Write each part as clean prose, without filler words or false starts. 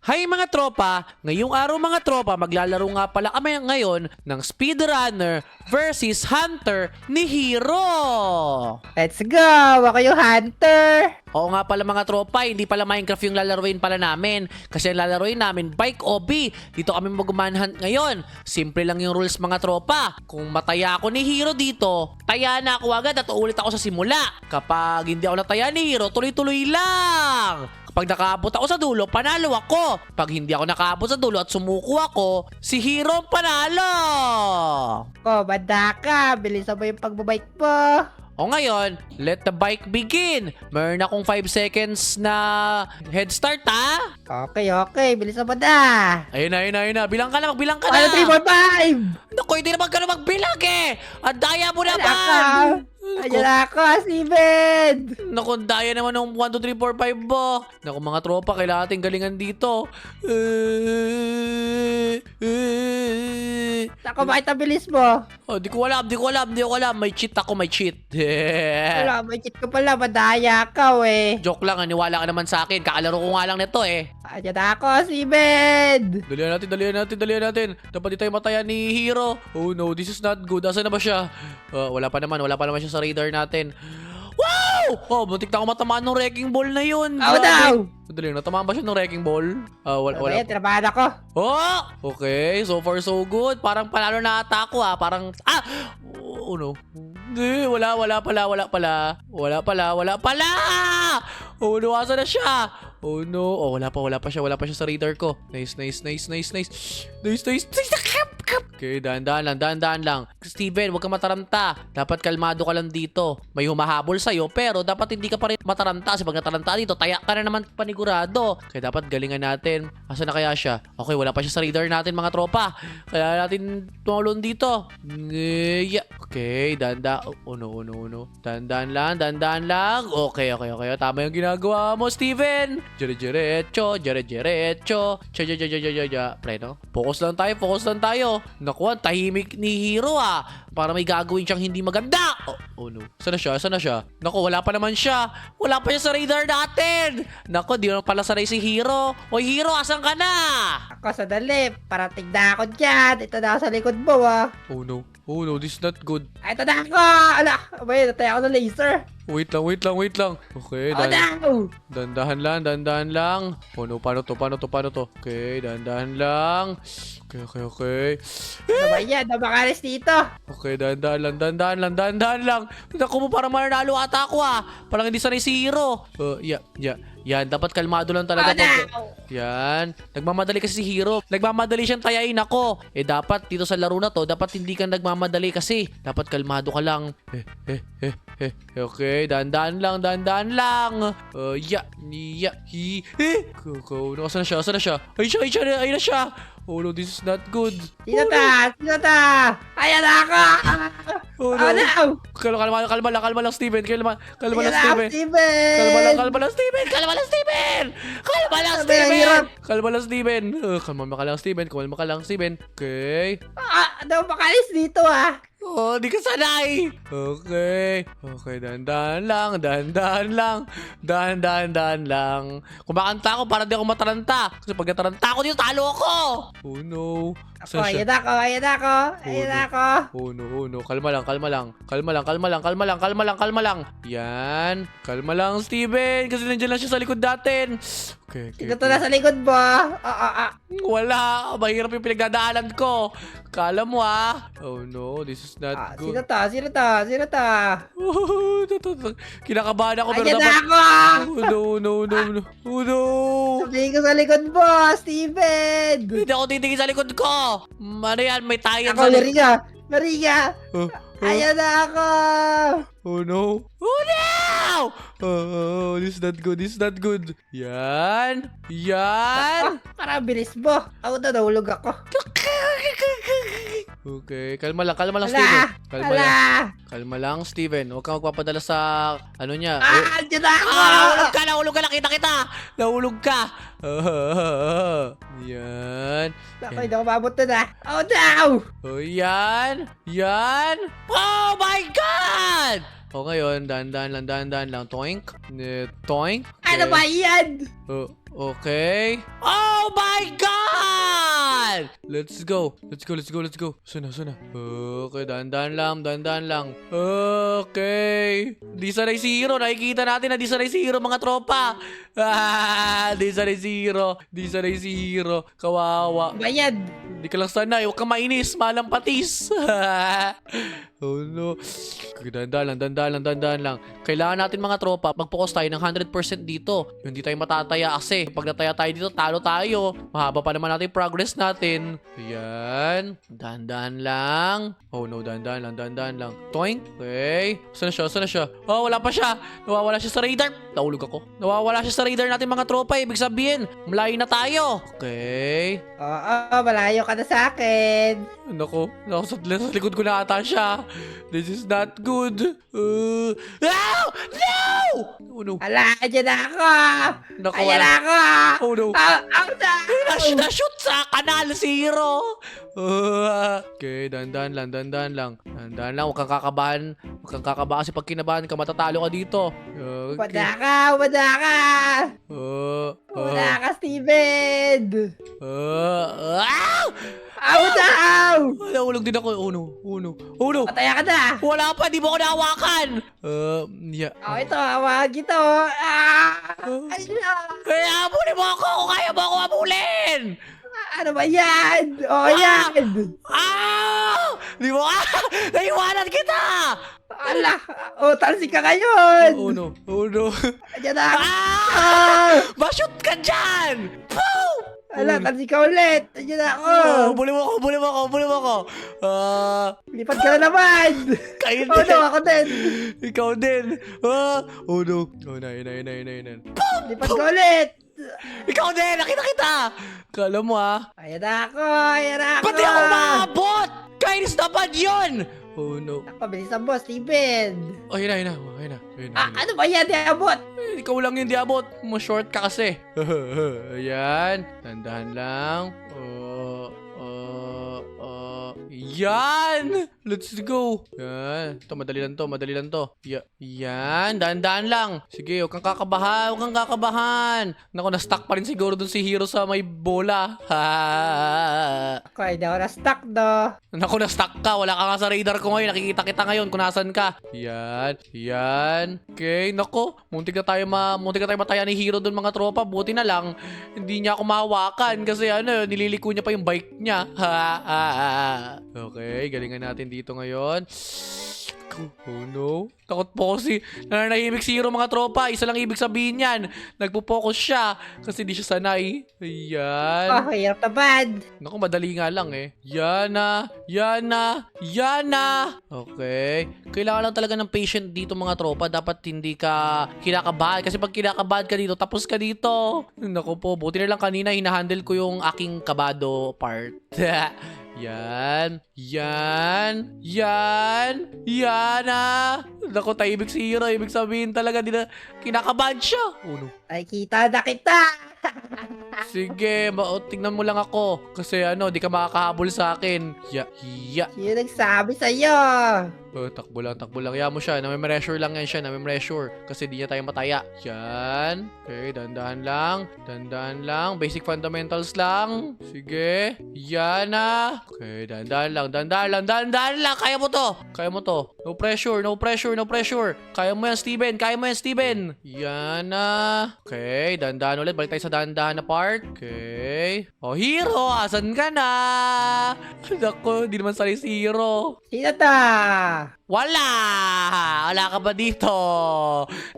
Hi mga tropa! Ngayong araw mga tropa, maglalaro nga pala kami ngayon ng Speedrunner versus Hunter ni Hero! Let's go! Ako yung hunter! Oo nga pala mga tropa, hindi pala Minecraft yung lalaruin pala namin. Kasi ang lalaruin namin, Bike OB. Dito kami magman-hunt ngayon. Simple lang yung rules mga tropa. Kung mataya ako ni Hero dito, taya na ako agad at uulit ako sa simula. Kapag hindi ako nataya ni Hero, tuloy-tuloy lang! Kapag nakaabot ako sa dulo, panalo ako. Pag hindi ako nakaabot sa dulo at sumuko ako, si Hero ang panalo! Banda ka! Bilisan mo yung pagbabike mo! O ngayon, let the bike begin. Meron akong 5 seconds na head start ha. Okay. Bilisan mo na! Ayun na. Bilang ka na, magbilang ka na. 1, 2, 3, 4, 5! Naku, hindi naman ka na magbilang eh. Ang daya mo Wala naman. ka! Ayan ako, Steven! Naku, ang daya naman ng 1, 2, 3, 4, 5 mo. Naku mga tropa, kailangan natin galingan dito. Ako, bakit ang bilis mo? Oh, di ko alam. May cheat ako, may cheat. Wala, may cheat ka pala, madaya ka Joke lang, niwala ka naman sa akin. Kakalaro ko nga lang nito eh. Ayan ako, Steven! Dalihan natin. Dapat di tayo mataya ni Hero. Oh no, this is not good. Asan na ba siya? Wala pa naman siya sa radar natin. Wow! Oh, muntik na ako matamaan ng wrecking ball na yun. Ako daw! Dali, natamaan ba siya ng wrecking ball? Wala. Ayan, tinabahan ako. Oh! Okay, so far so good. Parang panalo na ata ako ha. Parang, oh no. Hindi, wala pala. Oh no, asa na siya? Oh no. Oh, wala pa siya sa radar ko. Nice. Okay, dahan-dahan lang. Steven, huwag kang mataranta. Dapat kalmado ka lang dito. May humahabol sa'yo, pero dapat hindi ka pa rin mataranta. Kasi pag nataranta dito, taya ka na naman panigurado. Kaya dapat galingan natin. Asa na kaya siya? Okay, wala pa siya sa radar natin mga tropa. Kaya natin tumulong dito. Okay, dahan-dahan. Oh no. Dahan-dahan lang. Okay. Tama yung ginagawa mo, Steven. Diretso. Preno. Focus lang tayo. Naku, ang tahimik ni Hero Para may gagawin siyang hindi maganda. Oh no. Sana siya? Naku, wala pa naman siya. Wala pa siya sa radar natin. Naku, di naman pala sanay si Hero. Oy, Hero, asan ka na? Ako, sandali. Parating na ako dyan. Ito na ako sa likod mo, Oh no, this is not good. Ay, ito na ako! Ala! Abay, nataya ako ng laser. Wait lang. Okay, dahan-dahan lang. Oh no, paano to? Okay, dahan-dahan lang. Okay. Ano ba yan? Namakalis dito. Okay, dahan-dahan lang. Naku mo, parang mananalo ata ako Parang hindi sanay si Hero. Yan, dapat kalmado lang talaga. Yan. Nagmamadali kasi si Hero. Nagmamadali siyang tayain ako. Dapat dito sa laro na to, dapat hindi ka nagmamadali kasi. Dapat kalmado ka lang. Okay, dahan-dahan lang. Asan na siya? Ayun na siya. Oh no, this is not good. Sino ta? Ayan ako! Oh Oh no. no! Kalma lang, Steven. Kalma lang, Ayan ako, Steven. Steven! Kalma lang, Steven. Kalma lang, Steven. Okay. Namakalis dito Oh, di ka sanay. Okay, dahan-dahan lang. Kumakanta ako para di ako mataranta. Kasi pag nataranta ako dito, talo ako. Oh no. Ayan ako! Oh no. Kalma lang. Yan. Kalma lang, Steven. Kasi nandiyan lang siya sa likod natin. Okay. Sino to nasa likod mo? Wala. Mahirap yung pinagdadaanan ko. Kala mo Oh no, this is not good. Sino ta? Kinakabahan ako pero Ayan dapat... ako! Oh no. Sabihin ko sa likod mo, Steven! Hindi ako titingin sa likod ko. Ano yan? May tayan Ako, sa likod. Maria! Ayan na ako! Oh no. This is not good. Yan. Parang bilis mo. Ako na, nahulog ako. Okay, kalma lang, Steven. Kalma lang, Steven. Huwag kang magpapadala sa ano niya. Andiyan na ako! Nahulog ka, nakita kita. Nahulog ka. Yan. Ako, hindi ako mabot na. Oh no! Oh, yan. Oh my God! O ngayon, dahan-dahan lang. Toink. Toink. Ano ba yan? Okay. Oh Oh my God! Let's go. Sana. Okay, dahan-dahan lang. Okay. Di sanay si Hero. Nakikita natin na di sanay si Hero, mga tropa. Di sanay si Hero. Kawawa. Bayad. Hindi ka lang sanay. Huwag kang mainis. Malang patis. Oh no. Dandan lang. Kailangan natin, mga tropa, mag-focus tayo ng 100% dito. Hindi tayo matataya kasi pag nataya tayo dito, talo tayo. Mahaba pa naman natin yung progress natin. Ayan. Dandan lang. Oh no, dandan lang. Toink. Okay. Saan na siya? Oh, wala pa siya. Nawawala siya sa radar. Nahulog ako. Nawawala siya sa radar natin, mga tropa. Ibig sabihin, malayo na tayo. Okay. Oo, malayo ka na sa akin. Nako, sa likod ko na ata siya. This is not good. No! Oh no. Hala, andyan na ako. Nako, Ayan na ako. Oh no. Out na. Na-shoot sa kanal, Zero. Okay, dandan lang. Dandan lang, huwag kang kakabahan. Kasi pag kinabahan ka, matatalo ka dito. Okay. Wala ka, Steven. Nahulog din ako. Oh no. Pataya ka na. Wala pa, di mo ako nahawakan. Yeah. Ito, hawag ito. Kaya habulin mo ako kung kaya mo ako habulin. Ano ba yan? Yan. Di mo naiwanan kita. Ala, talsik ka ngayon. Oh no. Ayan na. Bashoot ka dyan. Ala, talsik ka ulit. Ayan na ako. Bulin mo ako. Lipat ka na naman. Kayo Oh din. no, ako din. Ikaw din. Oh no. Oh, na. Lipat ka ulit. Ikaw din. Nakita kita. Kala mo Ayan na ako. Pati ako maabot. Kainis dapat yun. Oh no. Pabilisan mo, Steven. Ayun na. Ano ba yan? Di abot. Ikaw lang yung di abot. Short ka kasi. Ayan. Tandahan lang. Yan! Let's go! Yan. Ito, madali lang to. Yan. Dahan-dahan lang. Sige, huwag kang kakabahan. Naku, na-stuck pa rin siguro dun si Hero sa may bola. Ako ay daw na-stuck do. Naku, na-stuck ka. Wala ka nga sa radar ko ngayon. Nakikita kita ngayon kung nasan ka. Yan. Okay, naku. Muntik na tayo mataya ni Hero dun, mga tropa. Buti na lang. Hindi niya ako mahawakan kasi nililiko niya pa yung bike niya. Okay, galingan natin dito ngayon. Oh no. Takot po kasi nananahimik si Hero, mga tropa. Isa lang ibig sabihin yan. Nagpo-focus siya kasi di siya sanay. Ayan. Hirap na bad. Naku, madali nga lang Yan na. Okay. Kailangan lang talaga ng patient dito, mga tropa. Dapat hindi ka kinakabahan. Kasi pag kinakabahan ka dito, tapos ka dito. Naku po, buti na lang kanina hinahandle ko yung aking kabado part. Yan na. Naku, tahimik si Hero. Ibig sabihin talaga, di na kinakabahan siya. Oh no. Ay, kita na kita. Sige, tingnan mo lang ako. Kasi di ka makakahabol sa akin. Sino nagsabi sa'yo? Takbo lang. Yan mo siya. Nami-pressure lang yan siya. Kasi di niya tayo mataya. Yan. Okay, dandahan lang. Basic fundamentals lang. Sige. Yan na. Okay, dandahan lang. Kaya mo to. No pressure. Kaya mo yan, Steven. Yan na. Okay, dandahan ulit. Balik tayo sa dandahan na part. Okay. Oh, Hero, asan ka na? Naku, di naman sali si Hero. Sino ta? Wala ka ba dito?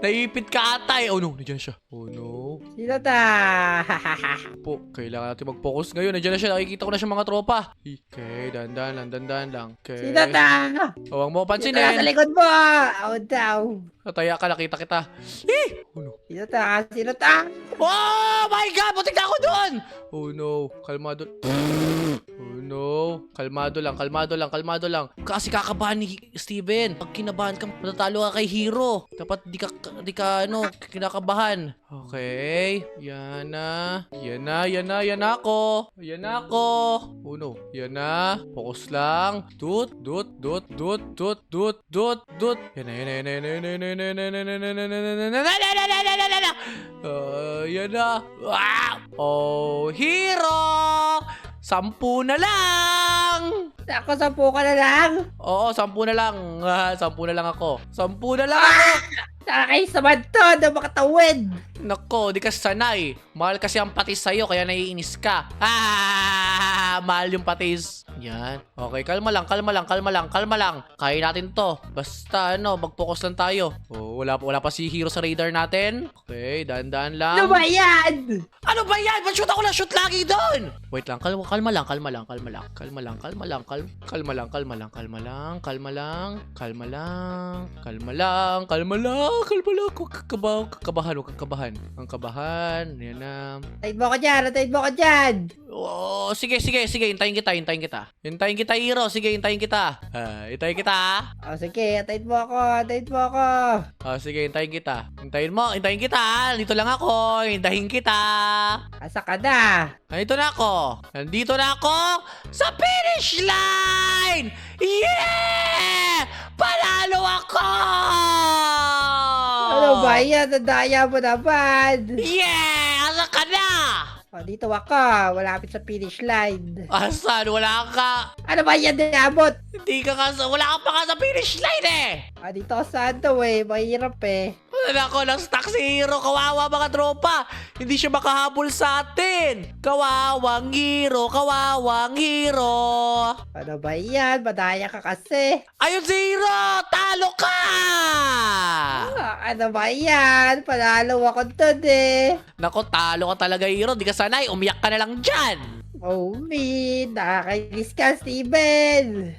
Naipit ka ata Oh no, nandiyan siya. Oh no. Sino ta? Kailangan natin mag-focus ngayon. Nandiyan na siya. Nakikita ko na siya, mga tropa. Okay, dandan lang. Okay. Sino ta? Huwag mo Sino ta sa pansinin. likod mo? Daw. Nataya ka, nakita kita. Oh no. Sino ta? Oh my God! Butik na ako doon! Oh no. Kalmado. Oh no. Kalmado lang. Kasi kakabahan ni Steven. Pag kinabahan ka, matatalo ka kay Hero. Dapat di ka kinakabahan. Okay. Yan na ako. Oh no. Yan na. Focus lang. Dut. Yan na. Yan na. Oh, hero! 10 na lang! Ako, 10 ka na lang. Oo, 10 na lang. 10 na lang ako. 10 na lang ako. Nakakais naman to na makatawid. Nako, di ka sanay. Mahal kasi ang patis sa'yo, kaya naiinis ka. Mahal yung patis. Yan. Okay, kalma lang. Kaya natin to. Basta, mag-focus lang tayo. Oh, wala pa si Hero sa radar natin. Okay, daan-daan lang. Ano ba yan? Ano ba yan? Ba't shoot ako na shoot lagi doon? Wait lang, kalma lang. Kakabahan. Ang kabahan. Yan na. Tayin mo ko dyan. Oh, sige. Hintayin kita. Hintayin kita, Hero. Sige, hintayin kita. Hintayin kita, ha? O sige, tayin mo ako. Sige, hintayin kita. Hintayin kita, ha? Dito lang ako. Hintayin kita. Asa ka na? Nandito na ako sa finish line! Yeah! Panalo ako! Ano ba yan? Nadaya mo naman. Yeah! Asa ka na? O, dito ako. Malapit sa finish line. Asan? Wala ka. Ano ba yan? Niabot. Wala ka pa nga sa finish line eh! Dito ako sa ano eh. Mahirap eh. Ako, nag-stuck si Hero. Kawawa mga tropa. Hindi siya makahabol sa atin. Kawawang Hero. Ano ba yan? Madaya ka kasi. Ayun si Hero! Talo ka! Ano ba yan? Panalo ako dun eh. Nako, talo ka talaga, Hero. Di ka sanay. Umiyak ka na lang dyan. Oh, man. Nakakainis ka, Steven.